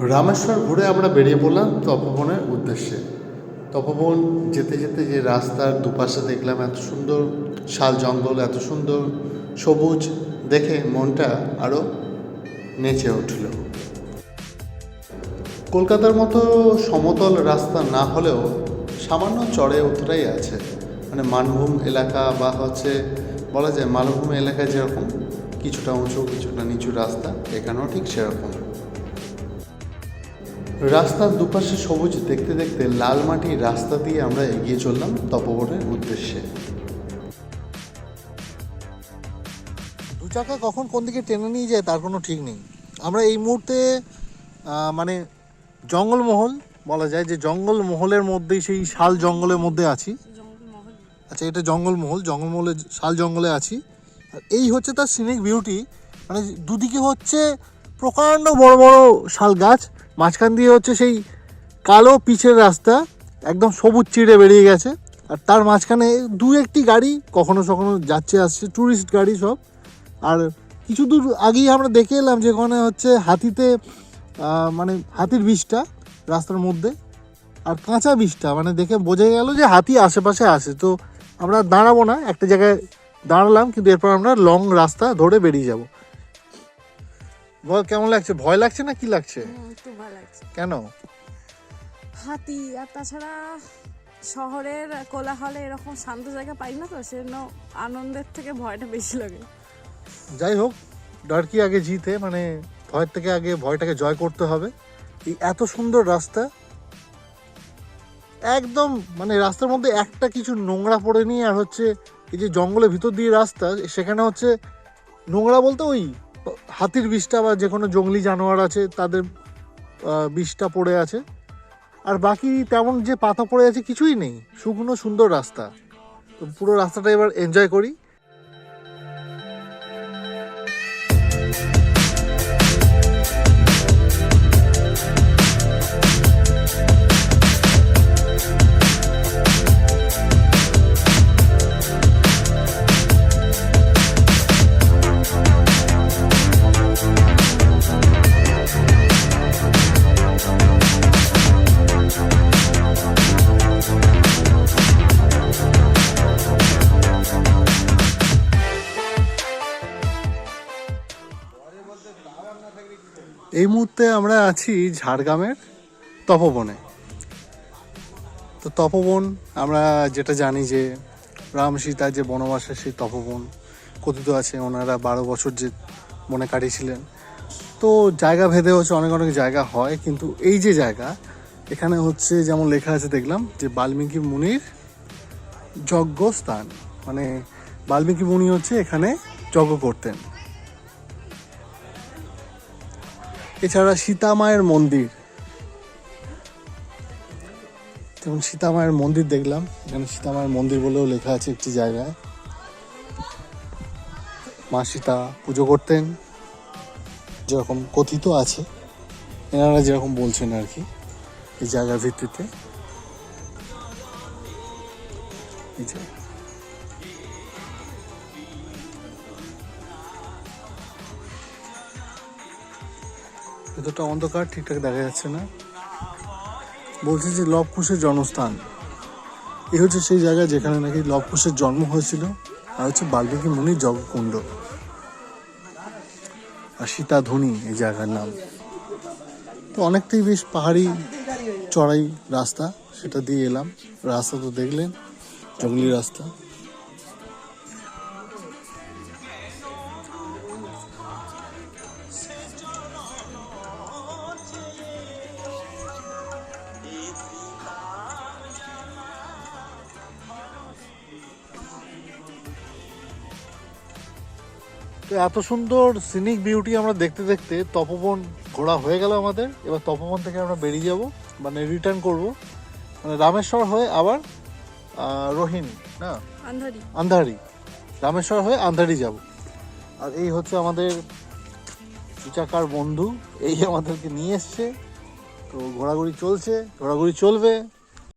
রামেশ্বর ঘুরে আমরা বেরিয়ে পড়লাম তপোবনের উদ্দেশ্যে। তপোবন যেতে যেতে যে রাস্তার দুপাশে দেখলাম এত সুন্দর শাল জঙ্গল, এত সুন্দর সবুজ, দেখে মনটা আরও নেচে উঠল। কলকাতার মতো সমতল রাস্তা না হলেও সামান্য চড়ে উতরাই আছে, মানে মানভূম এলাকা বা বলা যায় মালভূমি এলাকায় যেরকম কিছুটা উঁচু কিছুটা নিচু রাস্তা, এখানেও ঠিক সেরকম। রাস্তার দুপাশে সবুজ দেখতে দেখতে লাল মাটির রাস্তা দিয়ে আমরা এগিয়ে চললাম তপোবনের উদ্দেশ্যে। দু চাকা কখন কোন দিকে টেনে নিয়ে যায় তার কোনো ঠিক নেই। আমরা এই মুহূর্তে মানে জঙ্গলমহল বলা যায়, যে জঙ্গলমহলের মধ্যেই, সেই শাল জঙ্গলের মধ্যে আছি। আচ্ছা, এটা জঙ্গলমহলে শাল জঙ্গলে আছি। আর এই হচ্ছে তার সিনিক বিউটি, মানে দুদিকে হচ্ছে প্রকাণ্ড বড় বড় শাল গাছ, মাঝখান দিয়ে হচ্ছে সেই কালো পিচের রাস্তা, একদম সবুজ চিড়ে বেরিয়ে গেছে। আর তার মাঝখানে দু একটি গাড়ি কখনো কখনো যাচ্ছে আসছে, ট্যুরিস্ট গাড়ি সব। আর কিছু দূর আগেই আমরা দেখে এলাম যে ওখানে হচ্ছে হাতিতে মানে হাতির বিষটা রাস্তার মধ্যে, আর কাঁচা বিষটা, মানে দেখে বোঝা গেল যে হাতি আশেপাশে আসে। তো আমরা দাঁড়াবো না, একটা জায়গায় দাঁড়ালাম, কিন্তু এরপর আমরা লং রাস্তা ধরে বেরিয়ে যাব। বল, কেমন লাগছে? ভয় লাগছে না কি লাগছে? একটু ভয় লাগছে। কেন? হাতি, আর তাছাড়া শহরের কোলাহলে এরকম শান্ত জায়গা পাই না, তো সেজন্য আনন্দের থেকে ভয়টা বেশি লাগে। যাই হোক, ডর কি আগে জিতে, মানে ভয়ের থেকে আগে ভয়টাকে জয় করতে হবে। এই এত সুন্দর রাস্তা, একদম মানে রাস্তার মধ্যে একটা কিছু নোংরা পড়ে নিয়ে, আর হচ্ছে এই যে জঙ্গলের ভিতর দিয়ে রাস্তা, সেখানে হচ্ছে নোংরা বলতে ওই হাতির বিষটা বা যে কোনো জঙ্গলি জানোয়ার আছে তাদের বিষটা পড়ে আছে। আর বাকি তেমন যে পাতা পড়ে আছে কিছুই নেই, শুকনো সুন্দর রাস্তা। তো পুরো রাস্তাটা এবার এনজয় করি। এই মুহূর্তে আমরা আছি ঝাড়গ্রামের তপোবনে। তো তপোবন আমরা যেটা জানি যে রাম সীতার যে বনবাসের সেই তপোবন কথিত আছে, ওনারা 12 বছর যে বনে কাটিয়েছিলেন। তো জায়গা ভেদে হচ্ছে অনেক অনেক জায়গা হয়, কিন্তু এই যে জায়গা, এখানে হচ্ছে যেমন লেখা আছে দেখলাম যে বাল্মীকি মুনির যজ্ঞস্থান, মানে বাল্মীকি মুনি হচ্ছে এখানে যজ্ঞ করতেন। এছাড়া সীতা মায়ের মন্দির, যেমন সীতা মায়ের মন্দির দেখলাম, এখানে সীতা মায়ের মন্দির বলেও লেখা আছে একটি জায়গায়। মা সীতা পুজো করতেন যেরকম কথিত আছে, এনারা যেরকম বলছেন আর কি, এই জায়গার ভিত্তিতে। এই যে ভেতরটা অন্ধকার, ঠিকঠাক দেখা যাচ্ছে না। বলছে যে লব কুশের জন্মস্থান, এই হচ্ছে সেই জায়গা যেখানে নাকি লব কুশের জন্ম হয়েছিল, আর হচ্ছে বাল্মীকি মুনির যজ্ঞকুণ্ড। আর সীতাধুনি এই জায়গার নাম। তো অনেকটাই বেশ পাহাড়ি চড়াই রাস্তা, সেটা দিয়ে এলাম। রাস্তা তো দেখলেন, জঙ্গলি রাস্তা। তো এত সুন্দর সিনিক বিউটি আমরা দেখতে দেখতে তপোবন ঘোরা হয়ে গেল আমাদের। এবার তপোবন থেকে আমরা বেরিয়ে যাব, মানে রিটার্ন করব, মানে রামেশ্বর হয়ে আবার রোহিণী না আন্ধারি, রামেশ্বর হয়ে আন্ধারি যাব। আর এই হচ্ছে আমাদের দু চাকার বন্ধু, এই আমাদেরকে নিয়ে এসছে। তো ঘোরাঘুরি চলছে, ঘোরাঘুরি চলবে।